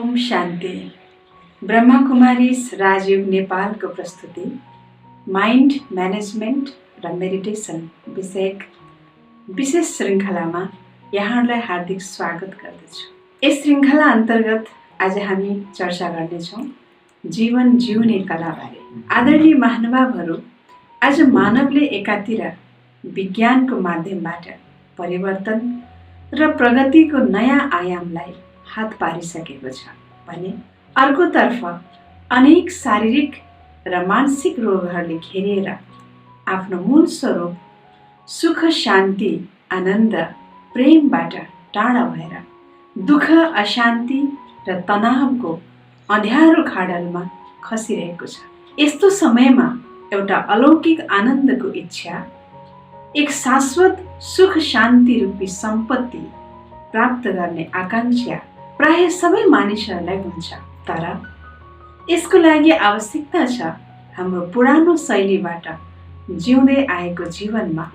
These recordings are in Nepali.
ओम शान्ति। ब्रह्मकुमारीज राजयोग नेपालको प्रस्तुति माइन्ड म्यानेजमेन्ट र मेडिटेसन विषयक विशेष श्रृङ्खलामा यहाँहरूलाई हार्दिक स्वागत गर्दछु। यस श्रृङ्खला अन्तर्गत आज हामी चर्चा गर्नेछौँ जीवन जिउने कलाबारे। आदरणीय महानुभावहरू, आज मानवले एकातिर विज्ञानको माध्यमबाट परिवर्तन र प्रगतिको नयाँ आयामलाई हात पारिसकेको छ भने अर्कोतर्फ अनेक शारीरिक र मानसिक रोगहरूले घेरिएर आफ्नो मूल स्वरूप सुख, शान्ति, आनन्द, प्रेमबाट टाढा भएर दुःख, अशान्ति र तनावको अँध्यारो खाडलमा खसिरहेको छ। यस्तो समयमा एउटा अलौकिक आनन्दको इच्छा, एक शाश्वत सुख शान्ति रूपी सम्पत्ति प्राप्त गर्ने आकांक्षा प्राय सबै मानिसहरूलाई हुन्छ। तर यसको लागि आवश्यकता छ हाम्रो पुरानो शैलीबाट जिउँदै आएको जीवनमा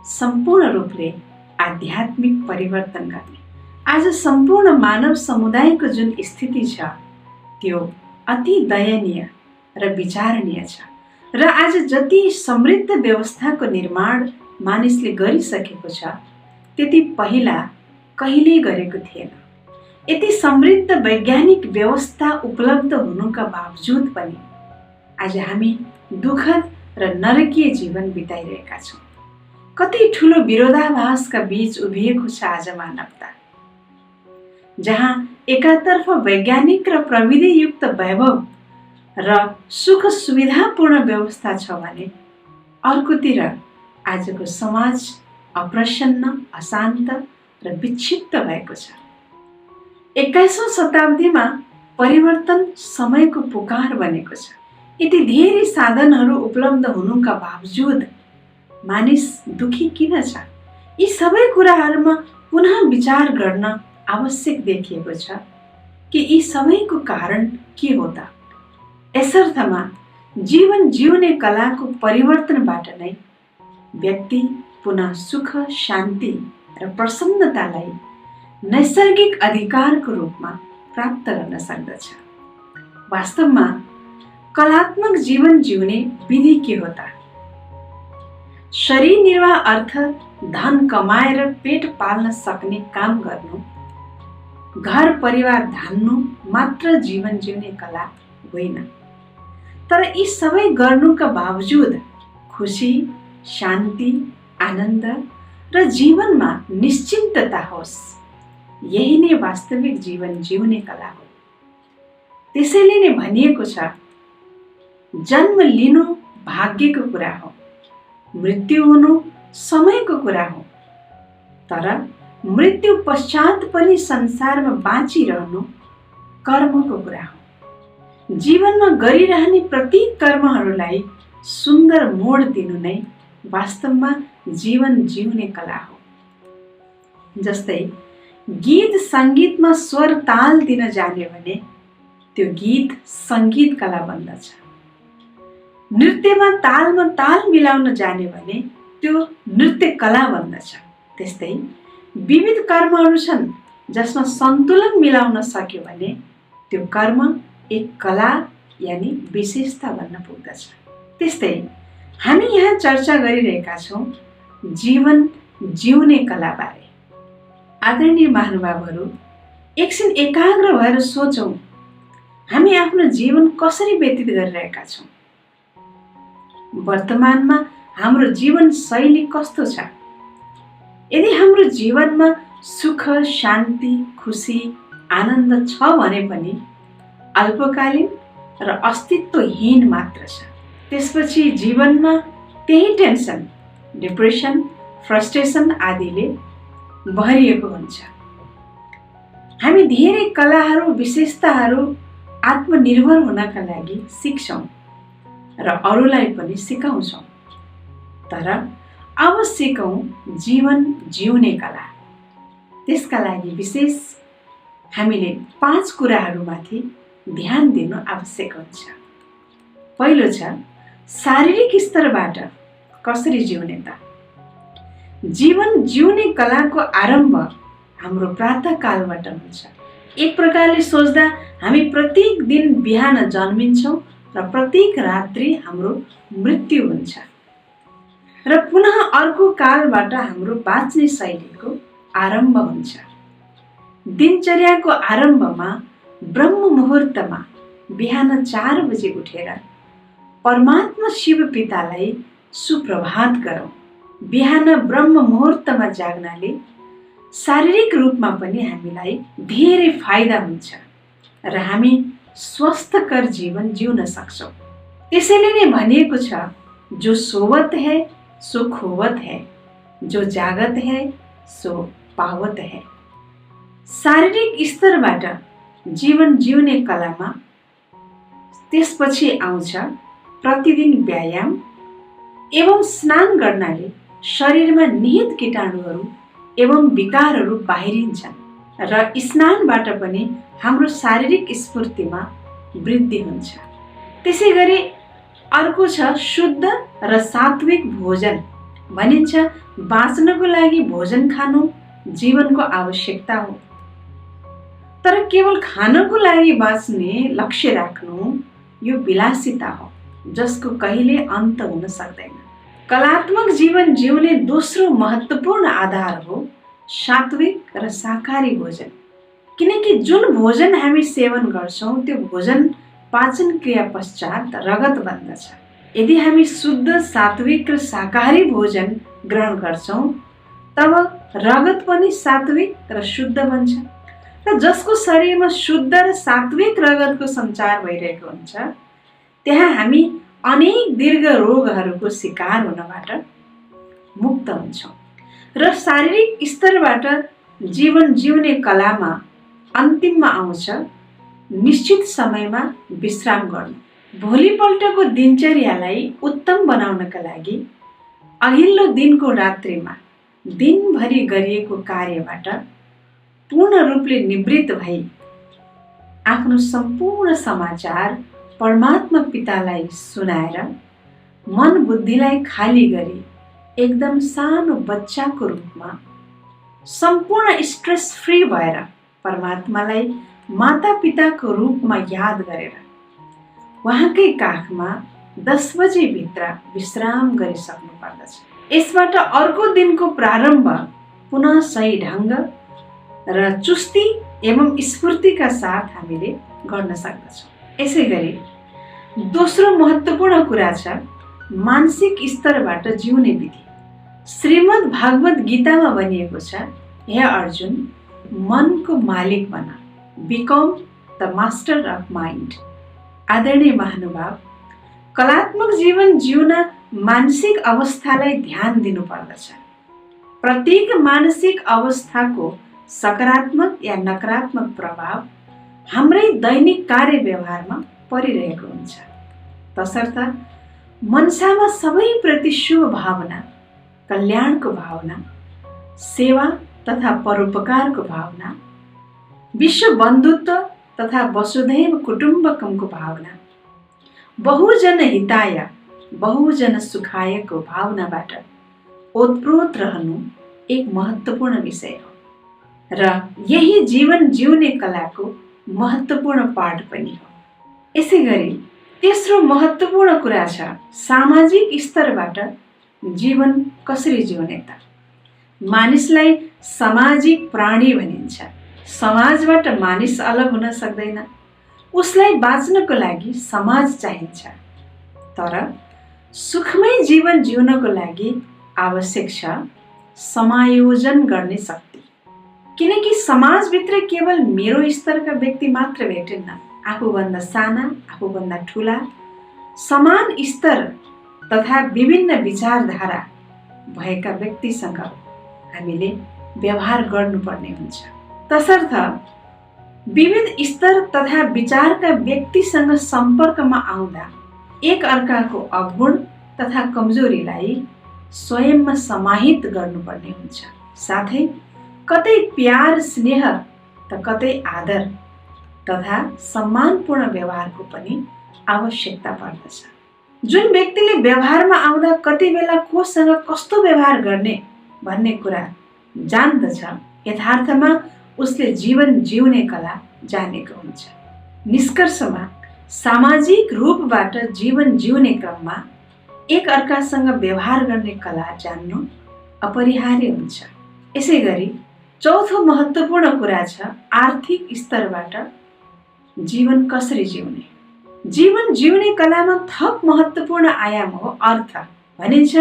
सम्पूर्ण रूपले आध्यात्मिक परिवर्तन गर्ने। आज सम्पूर्ण मानव समुदायको जुन स्थिति छ त्यो अति दयनीय र विचारणीय छ र आज जति समृद्ध व्यवस्थाको निर्माण मानिसले गरिसकेको छ त्यति पहिला कहिल्यै गरेको थिएन। यति समृद्ध वैज्ञानिक व्यवस्था उपलब्ध हुनुका बावजुद पनि आज हामी दुःखद र नरकीय जीवन बिताइरहेका छौँ। कति ठुलो विरोधाभासका बीच उभिएको छ आज मानवता, जहाँ एकातर्फ वैज्ञानिक र प्रविधियुक्त वैभव र सुख सुविधापूर्ण व्यवस्था छ भने अर्कोतिर आजको समाज अप्रसन्न, अशान्त र विक्षिप्त भएको छ। 21औं शताब्दीमा परिवर्तन समयको पुकार बनेको छ। यति धेरै साधनहरू उपलब्ध हुनुका बावजुद मानिस दुखी किन छ? यी सबै कुराहरूमा पुनः विचार गर्न आवश्यक देखिएको छ कि यी सबैको कारण के हो त? यसर्थमा जीवन जिउने कलाको परिवर्तनबाट नै व्यक्ति पुनः सुख, शान्ति र प्रसन्नतालाई नैसर्गिक अधिकारको रूपमा प्राप्त गर्न सक्दछ। वास्तवमा कलात्मक जीवन जिउने विधि के हो त? शरीर निर्वाह अर्थ धन कमाएर पेट पाल्न सक्ने काम गर्नु, घर परिवार धान्नु मात्र जीवन जिउने कला होइन। तर यी सबै गर्नुका बावजुद खुसी, शान्ति, आनन्द र जीवनमा निश्चिन्तता होस्, यही नै वास्तविक जीवन जिउने कला हो। त्यसैले नै भनिएको छ, जन्म लिनु भाग्यको कुरा हो, मृत्यु हुनु समयको कुरा हो, तर मृत्यु पश्चात पनि संसारमा बाँचिरहनु कर्मको कुरा हो। जीवनमा गरिरहने प्रत्येक कर्महरूलाई सुन्दर मोड दिनु नै वास्तवमा जीवन जिउने कला हो। जस्तै गीत सङ्गीतमा स्वर ताल दिन जाने भने त्यो गीत सङ्गीत कला बन्दछ। नृत्यमा तालमा ताल मिलाउन जाने भने त्यो नृत्य कला बन्दछ। त्यस्तै विविध कर्महरू छन् जसमा सन्तुलन मिलाउन सक्यो भने त्यो कर्म एक कला यानि विशेषता बन्न पुग्दछ। त्यस्तै हामी यहाँ चर्चा गरिरहेका छौँ जीवन जिउने कलाबारे। आदरणीय महानुभावहरू, एकछिन एकाग्र भएर सोचौँ, हामी आफ्नो जीवन कसरी व्यतीत गरिरहेका छौँ? वर्तमानमा हाम्रो जीवन शैली कस्तो छ? यदि हाम्रो जीवनमा सुख, शान्ति, खुसी, आनन्द छ भने पनि अल्पकालीन र अस्तित्वहीन मात्र छ। त्यसपछि जीवनमा त्यही टेन्सन, डिप्रेसन, फ्रस्ट्रेसन आदिले भरिएको हुन्छ। हामी धेरै कलाहरू, विशेषताहरू आत्मनिर्भर हुनका लागि सिक्छौँ र अरूलाई पनि सिकाउँछौँ। तर अब सिकौँ जीवन जिउने कला। त्यसका लागि विशेष हामीले 5 कुराहरूमाथि ध्यान दिनु आवश्यक हुन्छ। पहिलो छ शारीरिक स्तरबाट कसरी जिउने त? जीवन जिउने कलाको आरम्भ हाम्रो प्रातःकालबाट हुन्छ। एक प्रकारले सोच्दा हामी प्रत्येक दिन बिहान जन्मिन्छौँ र प्रत्येक रात्रि हाम्रो मृत्यु हुन्छ र पुनः अर्को कालबाट हाम्रो बाँच्ने शैलीको आरम्भ हुन्छ। दिनचर्याको आरम्भमा ब्रह्म मुहुर्तमा बिहान 4 बजे उठेर परमात्मा शिव पितालाई सुप्रभात गरौँ। बिहान ब्रह्म मुहुर्तमा जाग्नाले शारीरिक रूपमा पनि हामीलाई धेरै फाइदा हुन्छ र हामी स्वस्थकर जीवन जिउन सक्छौँ। त्यसैले नै भनिएको छ, जो सोवत है सो खोवत है, जो जागत है सो पावत है। शारीरिक स्तरबाट जीवन जिउने कलामा त्यसपछि आउँछ प्रतिदिन व्यायाम एवं स्नान गर्नाले शरीरमा निहित कीटाणुहरू एवं विकारहरू बाहिरिन्छन् र स्नानबाट पनि हाम्रो शारीरिक स्फूर्तिमा वृद्धि हुन्छ। त्यसै गरी अर्को छ शुद्ध र सात्विक भोजन। भनिन्छ बाँच्नको लागि भोजन खानु जीवनको आवश्यकता हो, तर केवल खानको लागि बाँच्ने लक्ष्य राख्नु यो विलासिता हो जसको कहिले अन्त हुन सक्दैन। कलात्मक जीवन जिउने दोस्रो महत्त्वपूर्ण आधार हो सात्विक र शाकाहारी भोजन। किनकि जुन भोजन हामी सेवन गर्छौँ त्यो भोजन पाचन क्रिया पश्चात रगत बन्दछ। यदि हामी शुद्ध सात्विक र शाकाहारी भोजन ग्रहण गर्छौँ तब रगत पनि सात्विक र शुद्ध बन्छ र जसको शरीरमा शुद्ध र सात्विक रगतको सञ्चार भइरहेको हुन्छ त्यहाँ हामी अनेक दीर्घ रोगहरूको शिकार हुनबाट मुक्त हुन्छौँ र शारीरिक स्तरबाट जीवन जिउने कलामा अन्तिममा आउँछ निश्चित समयमा विश्राम गर्नु। भोलिपल्टको दिनचर्यालाई उत्तम बनाउनका लागि अघिल्लो दिनको रात्रिमा दिनभरि गरिएको कार्यबाट पूर्ण रूपले निवृत्त भई आफ्नो सम्पूर्ण समाचार परमात्मा पितालाई सुनाएर मन बुद्धिलाई खाली गरी एकदम सानो बच्चाको रूपमा सम्पूर्ण स्ट्रेस फ्री भएर परमात्मालाई माता पिताको रूपमा याद गरेर उहाँकै काखमा 10 बजे भित्र विश्राम गरिसक्नु पर्दछ। यसबाट अर्को दिनको प्रारम्भ पुनः सही ढङ्ग र चुस्ती एवं स्फूर्तिका साथ हामीले गर्न सक्दछौँ। यसै गरी दोस्रो महत्त्वपूर्ण कुरा छ मानसिक स्तरबाट जिउने विधि। श्रीमद् भागवत गीतामा भनिएको छ, हे अर्जुन, मनको मालिक बन, become the master of mind. आदरणीय महानुभाव, कलात्मक जीवन जिउन मानसिक अवस्थालाई ध्यान दिनु पर्दछ। प्रत्येक मानसिक अवस्थाको सकारात्मक या नकारात्मक प्रभाव हाम्रै दैनिक कार्य व्यवहारमा परिरहेको हुन्छ। तसर्थ मनसामा सबैप्रति शुभ भावना, कल्याणको भावना, सेवा तथा परोपकारको भावना, विश्व बन्धुत्व तथा वसुधैव कुटुम्बकमको भावना, बहुजन हिताय बहुजन सुखायको भावनाबाट ओतप्रोत रहनु एक महत्त्वपूर्ण विषय हो र यही जीवन जिउने कलाको महत्त्वपूर्ण पाठ पनि हो। यसै गरी तेस्रो महत्त्वपूर्ण कुरा छ सामाजिक स्तरबाट जीवन कसरी जिउने त। मानिसलाई सामाजिक प्राणी भनिन्छ। समाजबाट मानिस अलग हुन सक्दैन। उसलाई बाँच्नको लागि समाज चाहिन्छ। तर सुखमय जीवन जिउनको लागि आवश्यक छ समायोजन गर्ने शक्ति। किनकि समाजभित्र केवल मेरो स्तरका व्यक्ति मात्र भेटिन्न। आफूभन्दा साना, आफूभन्दा ठुला, समान स्तर तथा विभिन्न विचारधारा भएका व्यक्तिसँग हामीले व्यवहार गर्नुपर्ने हुन्छ। तसर्थ विविध स्तर तथा विचारका व्यक्तिसँग सम्पर्कमा आउँदा एक अर्काको अवगुण तथा कमजोरीलाई स्वयंमा समाहित गर्नुपर्ने हुन्छ। साथै कतै प्यार स्नेह त कतै आदर तथा सम्मानपूर्ण व्यवहारको पनि आवश्यकता पर्दछ। जुन व्यक्तिले व्यवहारमा आउँदा कति बेला कोसँग कस्तो व्यवहार गर्ने भन्ने कुरा जान्दछ, यथार्थमा उसले जीवन जिउने कला जानेको हुन्छ। निष्कर्षमा सामाजिक रूपबाट जीवन जिउने क्रममा एक अर्कासँग व्यवहार गर्ने कला जान्नु अपरिहार्य हुन्छ। यसै गरी चौथो महत्त्वपूर्ण कुरा छ आर्थिक स्तरबाट जीवन कसरी जिउने। जीवन जिउने कलामा थप महत्त्वपूर्ण आयाम हो अर्थ। भनिन्छ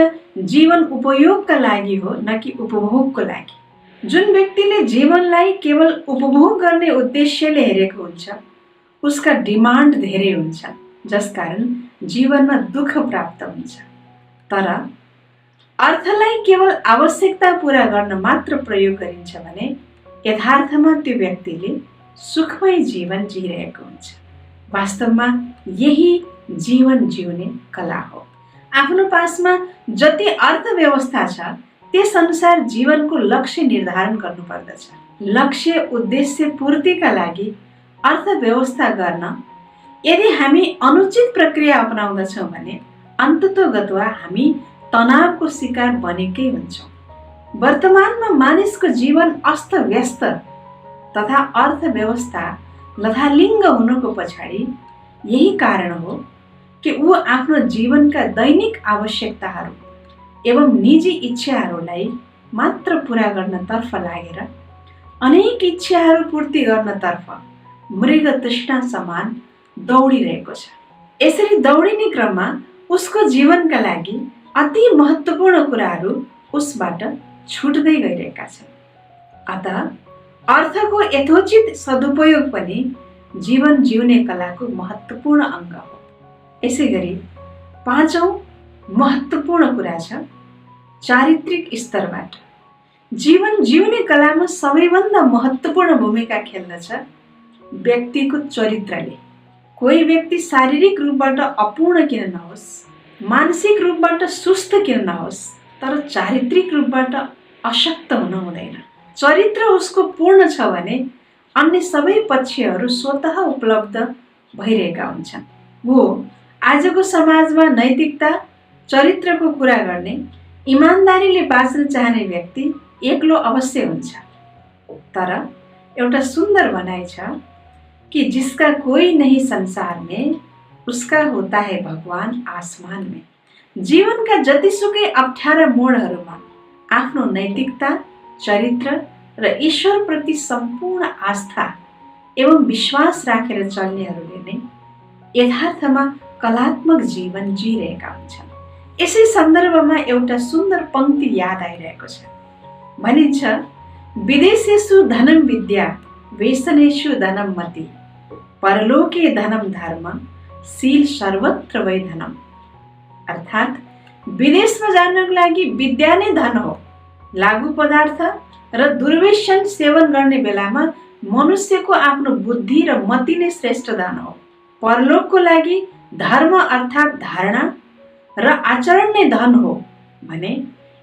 जीवन उपयोगका लागि हो न कि उपभोगको लागि। जुन व्यक्तिले जीवनलाई केवल उपभोग गर्ने उद्देश्यले हेरेको हुन्छ उसका डिमान्ड धेरै हुन्छ, जसकारण जीवनमा दुःख प्राप्त हुन्छ। तर अर्थलाई केवल आवश्यकता पूरा गर्न मात्र प्रयोग गरिन्छ भने यथार्थमा त्यो व्यक्तिले सुखमय जीवन जिइरहेको हुन्छ। वास्तवमा यही जीवन जिउने कला हो। आफ्नो पासमा जति अर्थव्यवस्था छ त्यसअनुसार जीवनको लक्ष्य निर्धारण गर्नुपर्दछ। लक्ष्य उद्देश्य पूर्तिका लागि अर्थव्यवस्था गर्न यदि हामी अनुचित प्रक्रिया अपनाउँदछौँ भने अन्ततोगत्वा हामी तनावको शिकार बनेकै हुन्छौँ। वर्तमानमा मानिसको जीवन अस्तव्यस्त तथा अर्थव्यवस्था लथालिङ्ग हुनुको पछाडि यही कारण हो कि ऊ आफ्नो जीवनका दैनिक आवश्यकताहरू एवं निजी इच्छाहरूलाई मात्र पूरा गर्नतर्फ लागेर अनेक इच्छाहरू पूर्ति गर्नतर्फ मृग तृष्णा समान दौडिरहेको छ। यसरी दौडिने क्रममा उसको जीवनका लागि अति महत्त्वपूर्ण कुराहरू उसबाट छुट्दै गइरहेका छन्। अतः अर्थको यथोचित सदुपयोग पनि जीवन जिउने कलाको महत्त्वपूर्ण अङ्ग हो। यसै गरी पाँचौं महत्त्वपूर्ण कुरा छ चारित्रिक स्तरबाट जीवन जिउने कलामा सबैभन्दा महत्त्वपूर्ण भूमिका खेल्दछ व्यक्तिको चरित्रले। कोही व्यक्ति शारीरिक रूपबाट अपूर्ण किन नहोस्, मानसिक रूपबाट सुस्त किन नहोस्, तर चारित्रिक रूपबाट अशक्त हुन हुँदैन। चरित्र उसको पूर्ण छ भने अन्य सबै पक्षहरू स्वतः उपलब्ध भइरहेका हुन्छन्। वो आजको समाजमा नैतिकता चरित्रको कुरा गर्ने इमानदारीले बाँच्न चाहने व्यक्ति एक्लो अवश्य हुन्छ। तर एउटा सुन्दर भनाइ छ कि जिसका कोई नहीं संसार में उसका होता है भगवान आसमान में। जीवनका जतिसुकै अप्ठ्यारा मोडहरूमा आफ्नो नैतिकता चरित्र र ईश्वरप्रति सम्पूर्ण आस्था एवं विश्वास राखेर चल्नेहरूले नै यथार्थमा कलात्मक जीवन जिइरहेका हुन्छन्। यसै सन्दर्भमा एउटा सुन्दर पंक्ति याद आइरहेको छ। भनिन्छ विदेशेषु धनम विद्या वेसनेषु धनम मति परलोके धनम धर्म शील सर्वत्र वै धनम। अर्थात् विदेशमा जानको लागि विद्या नै धन हो। लागु पदार्थ र दुर्व्यसन सेवन गर्ने बेलामा मनुष्यको आफ्नो बुद्धि र मति नै श्रेष्ठ धन हो। परलोकको लागि धर्म अर्थात् धारणा र आचरण नै धन हो भने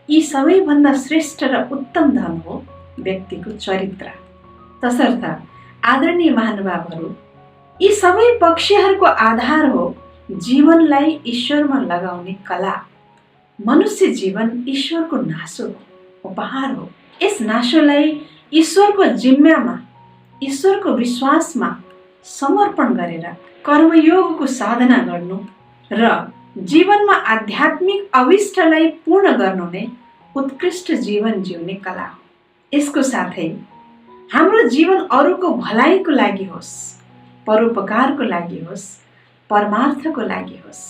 यी सबैभन्दा श्रेष्ठ र उत्तम धन हो व्यक्तिको चरित्र। तसर्थ आदरणीय महानुभावहरू, यी सबै पक्षहरूको आधार हो जीवनलाई ईश्वरमा लगाउने कला। मनुष्य जीवन ईश्वरको नासो हो, उपहार हो। यस नासोलाई ईश्वरको जिम्मामा ईश्वरको विश्वासमा समर्पण गरेर कर्मयोगको साधना गर्नु र जीवनमा आध्यात्मिक अभिष्टलाई पूर्ण गर्नु नै उत्कृष्ट जीवन जिउने कला हो। यसको साथै हाम्रो जीवन अरूको भलाइको लागि होस्, परोपकारको लागि होस्, परमार्थको लागि होस्।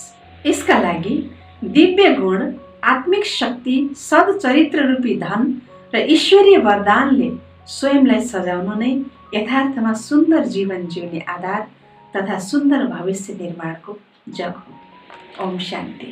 यसका लागि दिव्य गुण, आत्मिक शक्ति, सद्चरित्र रूपी धन र ईश्वरीय वरदानले स्वयंलाई सजाउनु नै यथार्थमा सुन्दर जीवन जिउने आधार तथा सुन्दर भविष्य निर्माणको जग हो। ओम शान्ति।